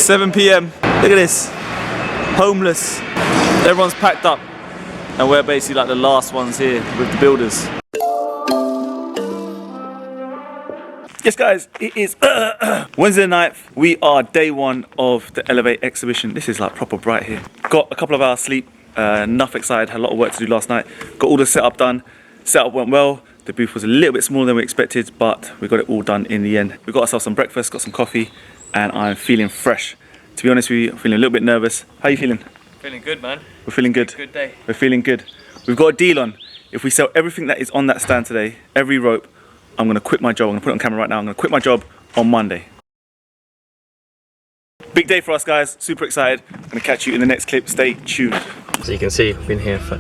7 p.m. Look at this. Homeless. Everyone's packed up. And we're basically like the last ones here with the builders. Yes guys, it is Wednesday the 9th. We are day one of the Elevate exhibition. This is like proper bright here. Got a couple of hours sleep, enough excited, had a lot of work to do last night. Got all the setup done. Setup went well. The booth was a little bit smaller than we expected, but we got it all done in the end. We got ourselves some breakfast, got some coffee, and I'm feeling fresh. To be honest with you, I'm feeling a little bit nervous. How are you feeling? Feeling good, man. We're feeling good. Good day. We're feeling good. We've got a deal on. If we sell everything that is on that stand today, every rope, I'm gonna quit my job. I'm gonna put it on camera right now. I'm gonna quit my job on Monday. Big day for us, guys. Super excited. I'm gonna catch you in the next clip. Stay tuned. So you can see, we've been here for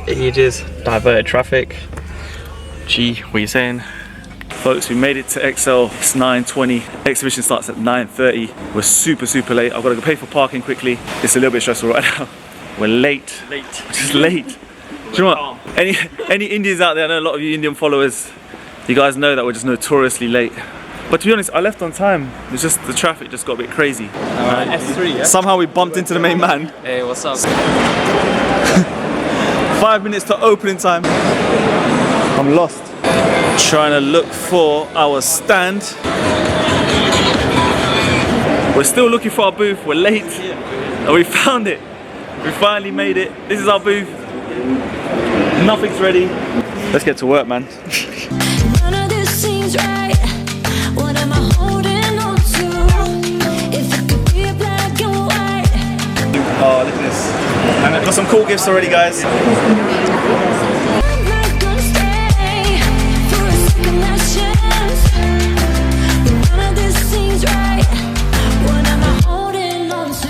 ages. Diverted traffic. Gee, what are you saying? Folks, we made it to XL. It's 9:20. Exhibition starts at 9:30. We're super late. I've got to go pay for parking quickly. It's a little bit stressful right now. We're late. We're just late. Do you know what? Any Indians out there? I know a lot of you Indian followers. You guys know that we're just notoriously late. But to be honest, I left on time. It's just the traffic just got a bit crazy. S3, yeah? Somehow we bumped into the main man. Hey, what's up? 5 minutes to opening time. I'm lost. Trying to look for our stand. We're still looking for our booth. We're late. And we found it. We finally made it. This is our booth. Nothing's ready. Let's get to work, man. None of this seems right. What am I holding on to? If it could be black and white. Oh, look at this. And I've got some cool gifts already, guys. I'm not gonna stay for a second last chance. None of this seems right. What am I holding on to?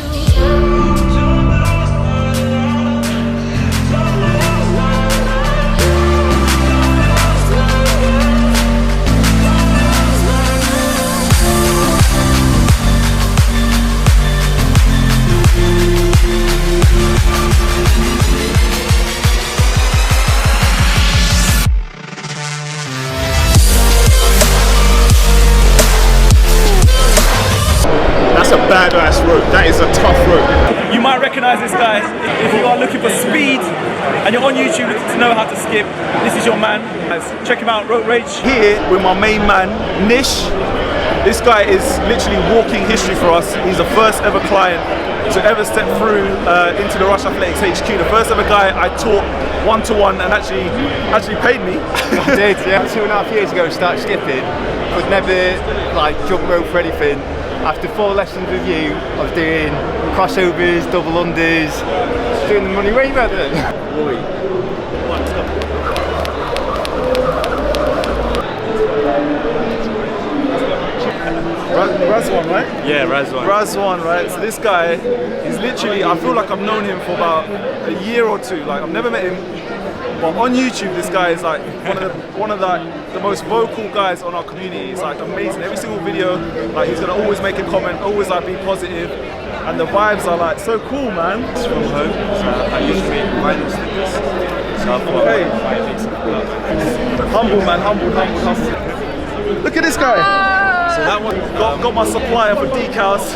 Badass rope. That is a tough rope. You might recognize this guy. If you are looking for speed and you're on YouTube looking to know how to skip, this is your man. Check him out, Rope Rage. Here with my main man, Nish. This guy is literally walking history for us. He's the first ever client to ever step through into the Rush Athletics HQ. The first ever guy I taught one-to-one and actually paid me. I did, yeah. 2.5 years ago, I started skipping. Could never like jump rope for anything. After 4 lessons with you, I was doing crossovers, double unders, doing the money way better. Razwan, right? Yeah, Razwan. Razwan, right? So this guy, he's literally, I feel like I've known him for about a year or two. Like I've never met him, but on YouTube, this guy is like one of the most vocal guys on our community. He's like amazing. Every single video, like he's gonna always make a comment, always like be positive, and the vibes are like so cool, man. It's from home, so I used to be vinyl stickers. So I thought Hey. Humble, man, humble. Look at this guy. So that one Got my supplier for decals.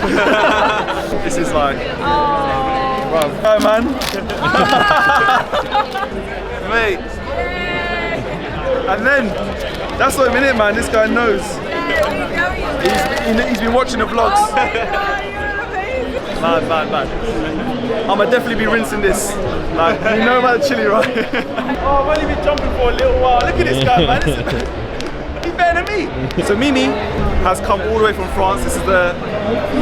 This is like, hey man. Mate. And then, that's not even it, man. This guy knows. He's been watching the vlogs. Man. I'ma definitely be rinsing this. Like, you know about the chili, right? Oh, I've only been jumping for a little while. Look at this guy, man. He's better than me. So Mimi has come all the way from France. This is the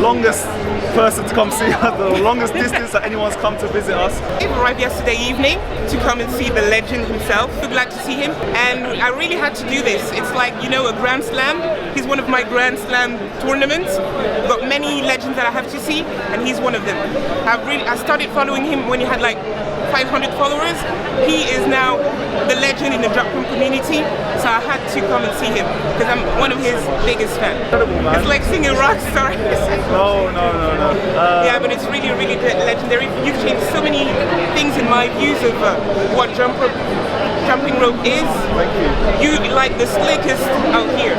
longest person to come see us, the longest distance that anyone's come to visit us. I arrived yesterday evening to come and see the legend himself. So glad to see him, and I really had to do this. It's like, you know, a Grand Slam. He's one of my Grand Slam tournaments. Got many legends that I have to see, and he's one of them. I started following him when he had like 500 followers. He is now the legend in the drop room community, so I had to come and see him because I'm one of his biggest fans. Incredible, man. It's like singing rock stars. No. Yeah, but it's really, really legendary. You've changed so many things in my views of what jumping rope is. Thank you. You like the slickest out here.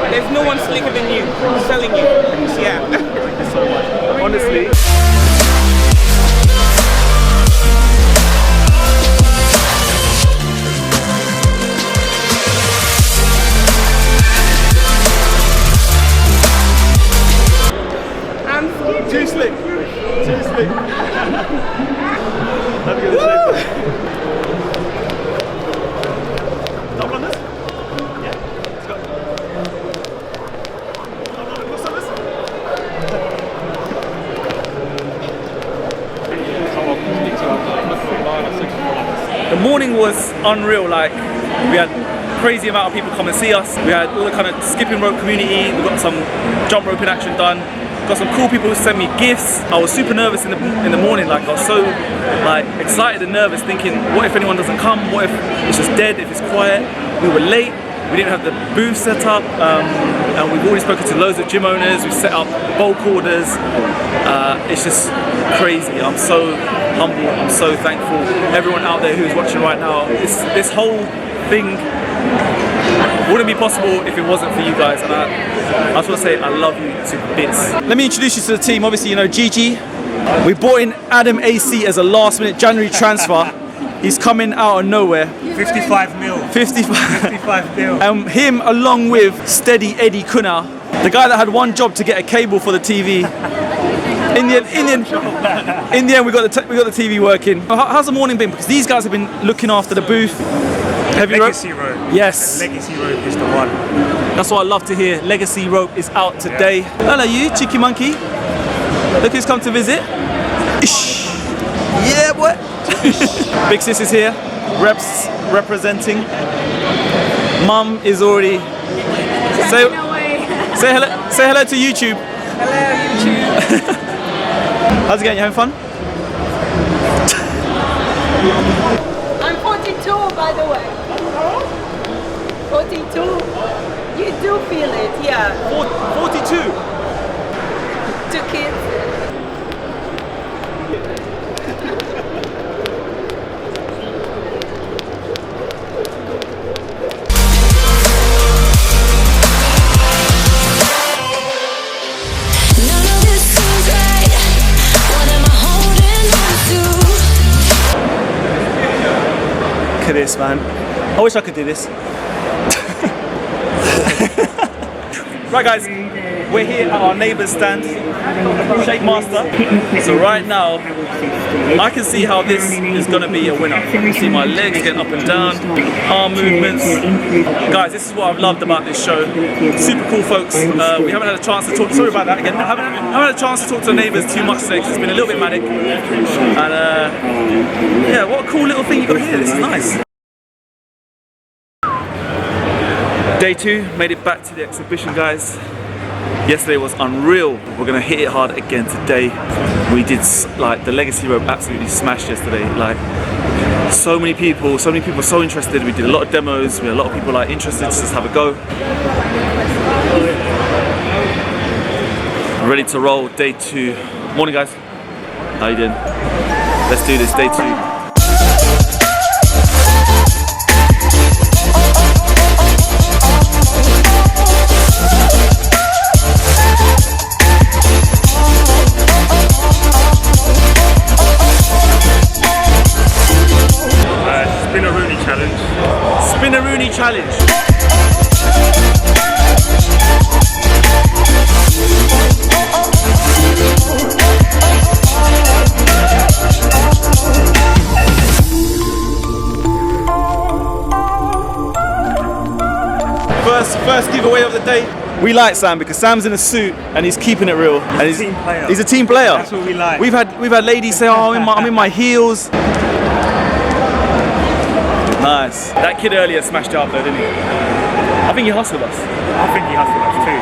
There's no one slicker than you. I'm telling you. Yeah. Thank you so much. morning was unreal. Like, we had crazy amount of people come and see us. We had all the kind of skipping rope community. We got some jump roping action done. Got some cool people who sent me gifts. I was super nervous in the morning. Like, I was so like excited and nervous, thinking, what if anyone doesn't come? What if it's just dead? If it's quiet? We were late. We didn't have the booth set up, and we've already spoken to loads of gym owners. We've set up bulk orders. It's just crazy. I'm so humble. I'm so thankful. Everyone out there who's watching right now, this whole thing wouldn't be possible if it wasn't for you guys. And I just want to say I love you to bits. Let me introduce you to the team. Obviously, you know Gigi. We brought in Adam AC as a last-minute January transfer. He's coming out of nowhere. 55 mil. 55 mil. And him along with Steady Eddie Kuna, the guy that had one job to get a cable for the TV. In the end, we got the TV working. How's the morning been? Because these guys have been looking after the booth. Heavy Legacy rope? rope. Yes. Legacy rope is the one. That's what I love to hear. Legacy rope is out today. Yeah. Hello, you cheeky monkey. Look who's come to visit. Ish. Yeah, boy. Big sis is here. Reps representing. Mum is already. Say hello. Say hello to YouTube. Hello, YouTube. How's it going? You having fun? I'm 42, by the way. 42. You do feel it, yeah. 42. 2 kids. None of this seems right. What am I holding on to? Look at this, man. I wish I could do this. Right, guys, we're here at our neighbour's stand, Shake Master. So right now, I can see how this is going to be a winner. You see my legs getting up and down, arm movements. Guys, this is what I've loved about this show. Super cool folks. We haven't had a chance to talk. Sorry about that again. I haven't had a chance to talk to the neighbours too much today because it's been a little bit manic. And yeah, what a cool little thing you got here. This is nice. Day 2, made it back to the exhibition, guys. Yesterday was unreal. We're gonna hit it hard again today. We did like the legacy rope absolutely smashed yesterday. Like so many people so interested. We did a lot of demos. We had a lot of people like interested to just have a go. Ready to roll. Day 2. Morning, guys. How you doing? Let's do this. Day 2. Challenge. First giveaway of the day. We like Sam because Sam's in a suit and he's keeping it real. And he's a team player. That's what we like. We've had ladies say, "Oh, I'm in my heels." Nice. That kid earlier smashed it up though, didn't he? I think he hustled us. I think he hustled us too.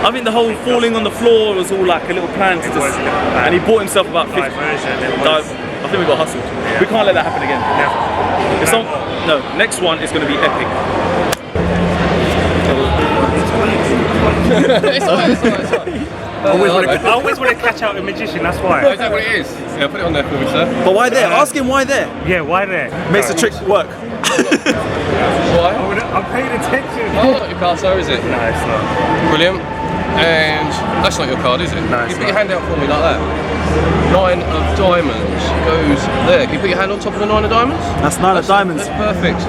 I think the whole falling on the floor was all like a little plan to just, and he bought himself about 50. I think we got hustled. Yeah. We can't let that happen again. Never. Next one is going to be epic. It's all right. I always want to catch out a magician, that's why. Is that what it is? Yeah, put it on there for me, sir. But why there? Ask him why there. Yeah, why there? Makes the trick work. Why? I'm paying attention. Oh, not your card, sir, is it? No, it's not. Brilliant. And that's not your card, is it? No, Can you it's put your not. hand out for me like that? 9 of diamonds goes there. Can you put your hand on top of the 9 of diamonds? That's 9 of diamonds. That's perfect.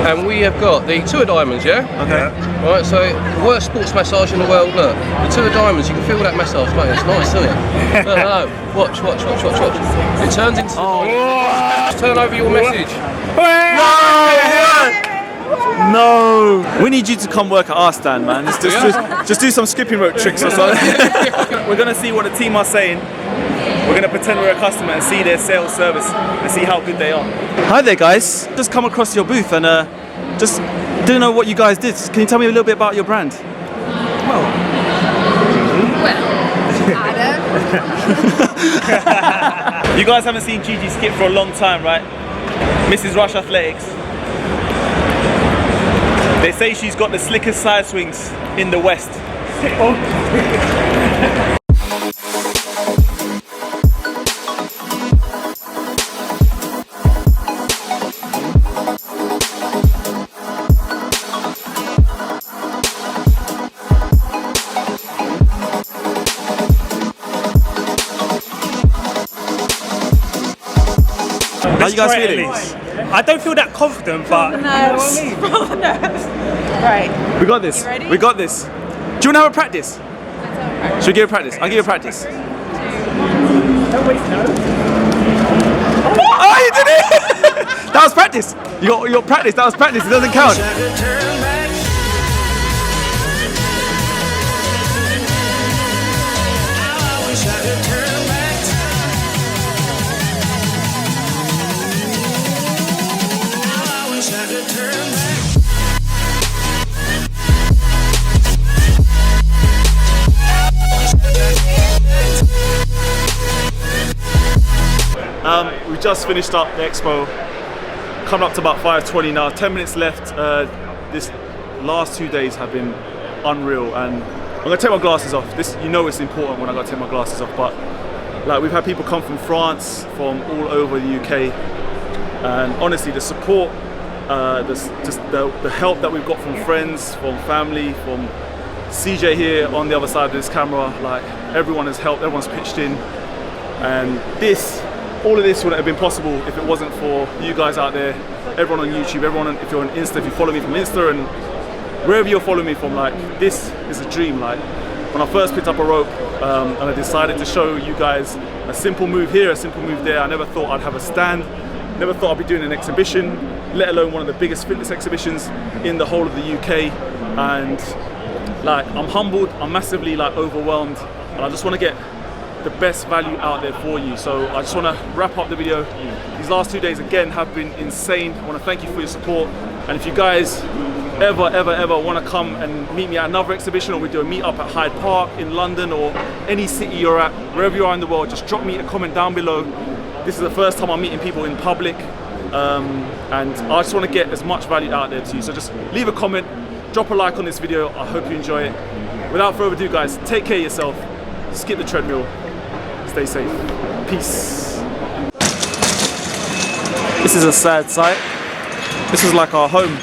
And we have got the 2 of diamonds, yeah? Okay. Right, so worst sports massage in the world. Look, the 2 of diamonds, you can feel that massage, mate. It's nice, isn't it? No. Watch. It turns into. Just turn over your message. No! We need you to come work at our stand, man. Just do some skipping rope tricks or something. We're gonna see what the team are saying. We're gonna pretend we're a customer and see their sales service and see how good they are. Hi there, guys. Just come across your booth and just didn't know what you guys did. Can you tell me a little bit about your brand? You guys haven't seen Gigi skip for a long time, right? Mrs. Rush Athletics. They say she's got the slickest side swings in the West. How you guys feeling? I don't feel that confident, but Right. We got this. ready? We got this. Do you want to have a practice? Should we give a practice? I'll give you a practice. Oh, you did it! That was practice. You got practice. That was practice. It doesn't count. We just finished up the Expo, coming up to about 5:20 now, 10 minutes left. This last 2 days have been unreal, and I'm gonna take my glasses off. This, you know, it's important when I gotta take my glasses off, but like, we've had people come from France, from all over the UK, and honestly the support, the help that we've got from friends, from family, from CJ here on the other side of this camera, like, everyone has helped, everyone's pitched in, and all of this wouldn't have been possible if it wasn't for you guys out there, everyone on YouTube, everyone if you're on Insta, if you follow me from Insta, and wherever you're following me from, like, this is a dream. Like, when I first picked up a rope and I decided to show you guys a simple move here, a simple move there, I never thought I'd have a stand, never thought I'd be doing an exhibition, let alone one of the biggest fitness exhibitions in the whole of the UK. And like, I'm humbled, I'm massively like overwhelmed, and I just want to get the best value out there for you. So I just want to wrap up the video. These last 2 days again have been insane. I want to thank you for your support, and if you guys ever want to come and meet me at another exhibition, or we do a meet up at Hyde Park in London, or any city you're at, wherever you are in the world, just drop me a comment down below. This is the first time I'm meeting people in public, and I just want to get as much value out there to you. So just leave a comment, drop a like on this video. I hope you enjoy it. Without further ado, guys, take care of yourself, skip the treadmill, stay safe. Peace. This is a sad sight. This was like our home.